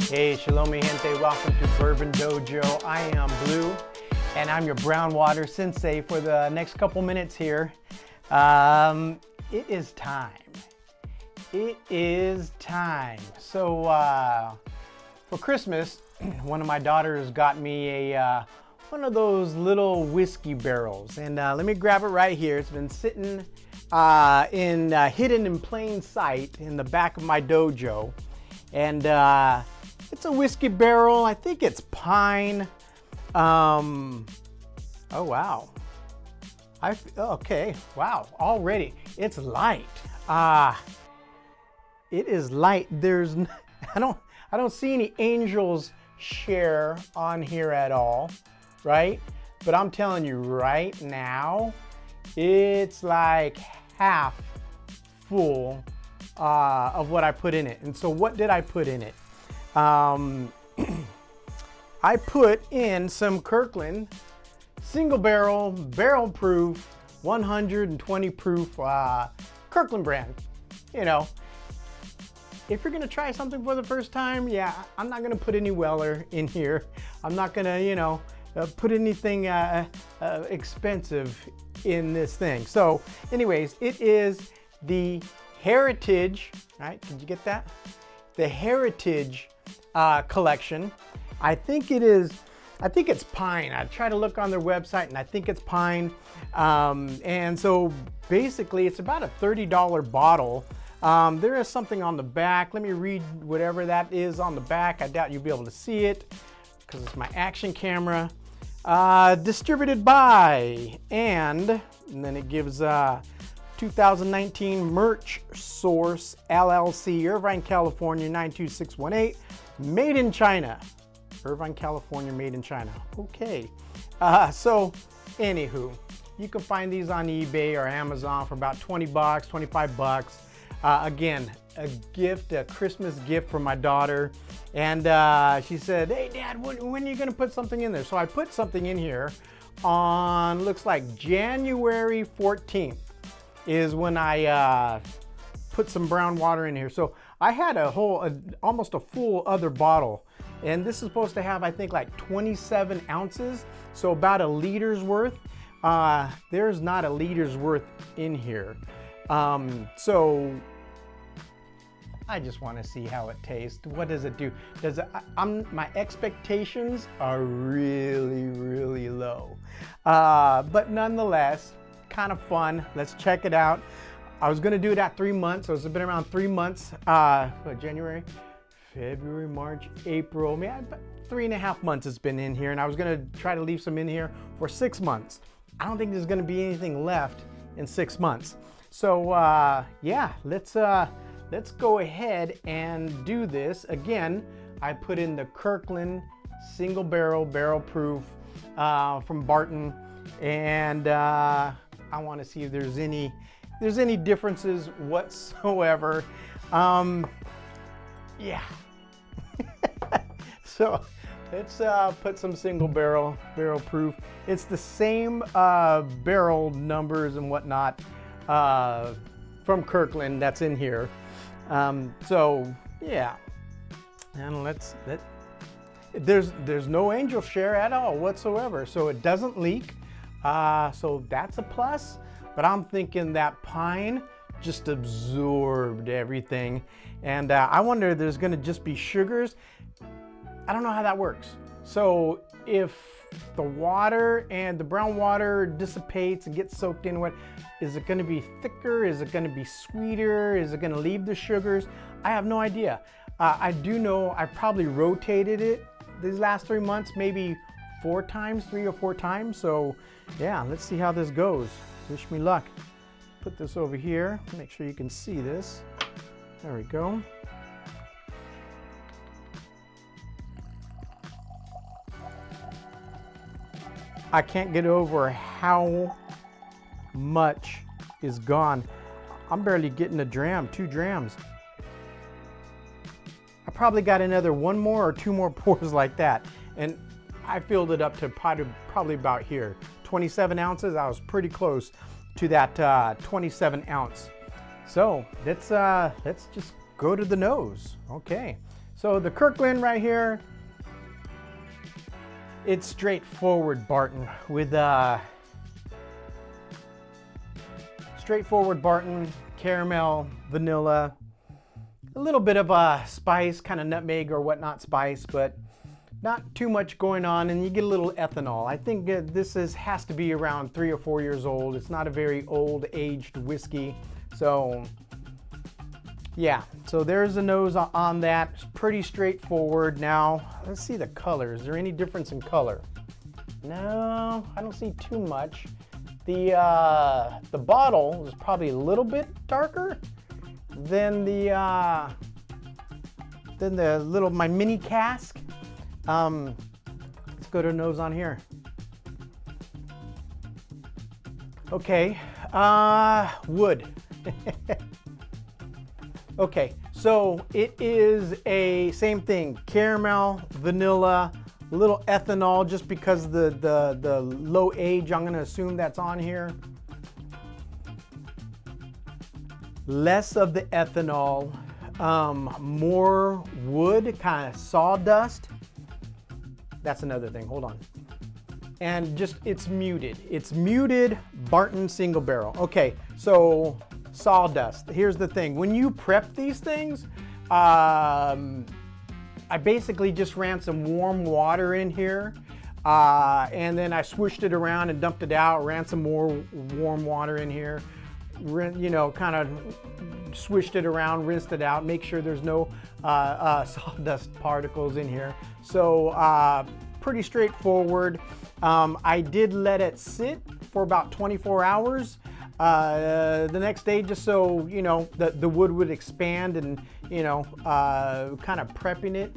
Hey, shalom mi gente, welcome to Bourbon Dojo. I am Blue, and I'm your brown water sensei for the next couple minutes here. It is time. It is time. So, for Christmas, one of my daughters got me one of those little whiskey barrels. And let me grab it right here. It's been sitting hidden in plain sight in the back of my dojo. And it's a whiskey barrel. I think it's pine. Oh, wow. Okay, wow, already. It's light. It is light. I don't see any angels share on here at all, right? But I'm telling you right now, it's like half full of what I put in it. And so what did I put in it? I put in some Kirkland single barrel proof 120 proof Kirkland brand. You know, if you're gonna try something for the first time, yeah, I'm not gonna put any Weller in here. I'm not gonna, you know, put anything expensive in this thing. So anyways, it is the Heritage, right? Did you get that? The Heritage collection. I think it's pine. I tried to look on their website and I think it's pine. And so basically it's about a $30 bottle. There is something on the back. Let me read whatever that is on the back. I doubt you'll be able to see it because it's my action camera. Distributed by, and then it gives 2019 Merch Source LLC, Irvine, California 92618, made in China. Irvine, California, made in China. Okay. So anywho, you can find these on eBay or Amazon for about 20 bucks, 25 bucks. Again, a gift, a Christmas gift for my daughter. And she said, hey Dad, when are you gonna put something in there? So I put something in here on, looks like January 14th is when I put some brown water in here. So I had almost a full other bottle. And this is supposed to have, I think, like 27 ounces. So about a liter's worth. There's not a liter's worth in here. So I just want to see how it tastes. What does it do? My expectations are really, really low. But nonetheless, kind of fun. Let's check it out. I was going to do it at 3 months. So it's been around 3 months. January, February, March, April. About 3.5 months it's been in here. And I was going to try to leave some in here for 6 months. I don't think there's going to be anything left in 6 months. So yeah, let's go ahead and do this. Again, I put in the Kirkland single barrel proof from Barton, and I want to see if there's any differences whatsoever. Yeah. So let's put some single barrel proof. It's the same barrel numbers and whatnot from Kirkland that's in here. So yeah, and there's no angel share at all whatsoever, so it doesn't leak. So that's a plus. But I'm thinking that pine just absorbed everything, and I wonder if there's going to just be sugars. I don't know how that works. So if the water and the brown water dissipates and gets soaked in, is it going to be thicker? Is it going to be sweeter? Is it going to leave the sugars? I have no idea. I do know I probably rotated it these last 3 months, maybe 3 or 4 times. So yeah, let's see how this goes. Wish me luck. Put this over here. Make sure you can see this. There we go. I can't get over how much is gone. I'm barely getting a dram, 2 drams. I probably got another 1 more or 2 more pours like that. And I filled it up to probably about here. 27 ounces, I was pretty close to that 27 ounce. So let's just go to the nose. Okay, So the Kirkland right here, it's straightforward Barton with straightforward Barton, caramel, vanilla, a little bit of a spice, kind of nutmeg or whatnot spice, but not too much going on, and you get a little ethanol. I think this has to be around 3 or 4 years old. It's not a very old aged whiskey. So yeah, so there's a nose on that. It's pretty straightforward. Now, let's see the color. Is there any difference in color? No, I don't see too much. The bottle is probably a little bit darker than my mini cask. Let's go to nose on here. Okay, wood. Okay, so it is a same thing, caramel, vanilla, a little ethanol, just because the low age, I'm gonna assume that's on here. Less of the ethanol, more wood, kind of sawdust. That's another thing, hold on. And just, it's muted. It's muted Barton single barrel. Okay, so sawdust. Here's the thing, when you prep these things, I basically just ran some warm water in here, and then I swished it around and dumped it out, ran some more warm water in here, you know, kind of swished it around, rinsed it out, make sure there's no sawdust particles in here. So pretty straightforward. I did let it sit for about 24 hours the next day, just so, you know, the wood would expand and, you know, kind of prepping it,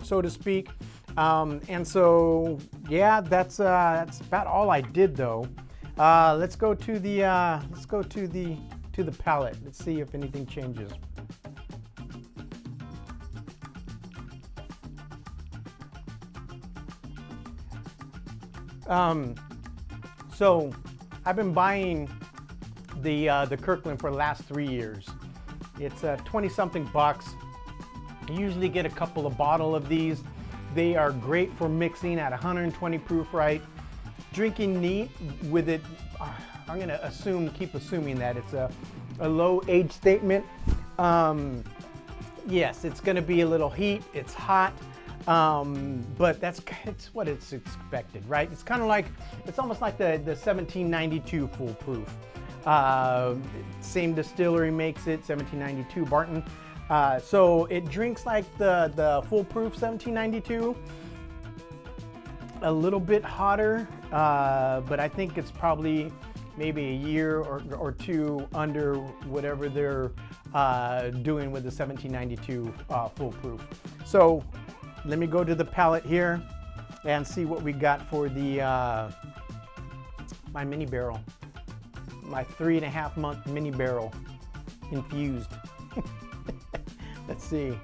so to speak. And so, yeah, that's about all I did though. Let's go to the palate. Let's see if anything changes. So I've been buying the Kirkland for the last 3 years. It's 20-something bucks. You usually get a couple of bottles of these. They are great for mixing at 120 proof, right? Drinking neat with it. I'm gonna keep assuming that it's a low age statement. Yes, it's gonna be a little heat. It's hot. But it's what it's expected, right? It's kind of like, it's almost like the 1792 foolproof. Same distillery makes it, 1792 Barton. So it drinks like the foolproof 1792, a little bit hotter, but I think it's probably maybe a year or two under whatever they're doing with the 1792 foolproof. So let me go to the palate here and see what we got for the my mini barrel, my 3.5 month mini barrel infused. Let's see.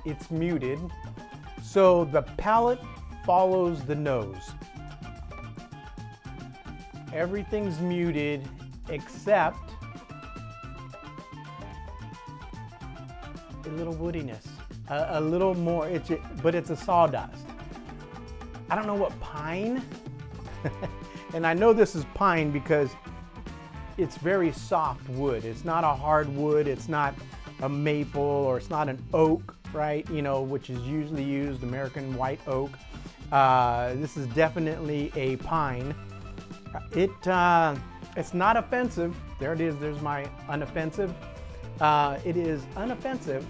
It's muted, so the palate follows the nose. Everything's muted except a little woodiness, a little more, but it's a sawdust. I don't know what pine, and I know this is pine because it's very soft wood. It's not a hard wood, it's not a maple, or it's not an oak, right? You know, which is usually used, American white oak. This is definitely a pine. It's not offensive. There it is, there's my unoffensive. It is unoffensive.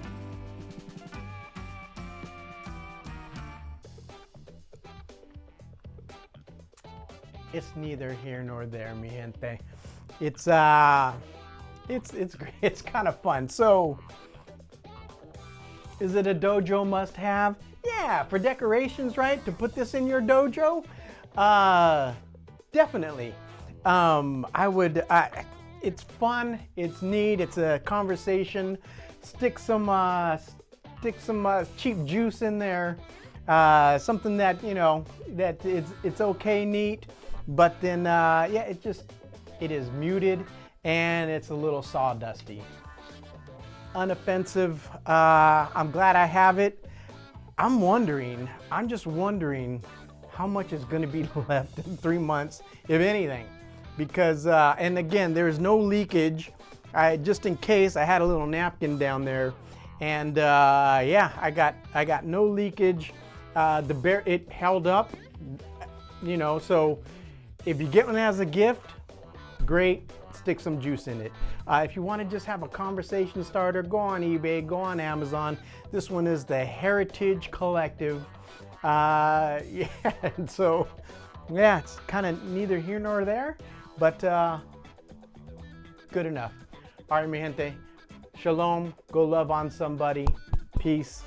It's neither here nor there, mi gente. It's great. It's kind of fun. So, is it a dojo must-have? Yeah, for decorations, right? To put this in your dojo, definitely. It's fun. It's neat. It's a conversation. Stick some cheap juice in there. Something that, you know, that it's okay neat, but then, yeah, it is muted and it's a little sawdusty. Unoffensive. I'm glad I have it. I'm just wondering how much is going to be left in 3 months, if anything, because, and again, there's no leakage. Just in case, I had a little napkin down there, and yeah, I got no leakage. It held up, you know, so if you get one as a gift, great, stick some juice in it. If you want to just have a conversation starter, go on eBay, go on Amazon. This one is the Heritage Collective. Yeah, and so, yeah, it's kind of neither here nor there, but good enough. All right, mi gente, shalom, go love on somebody, peace.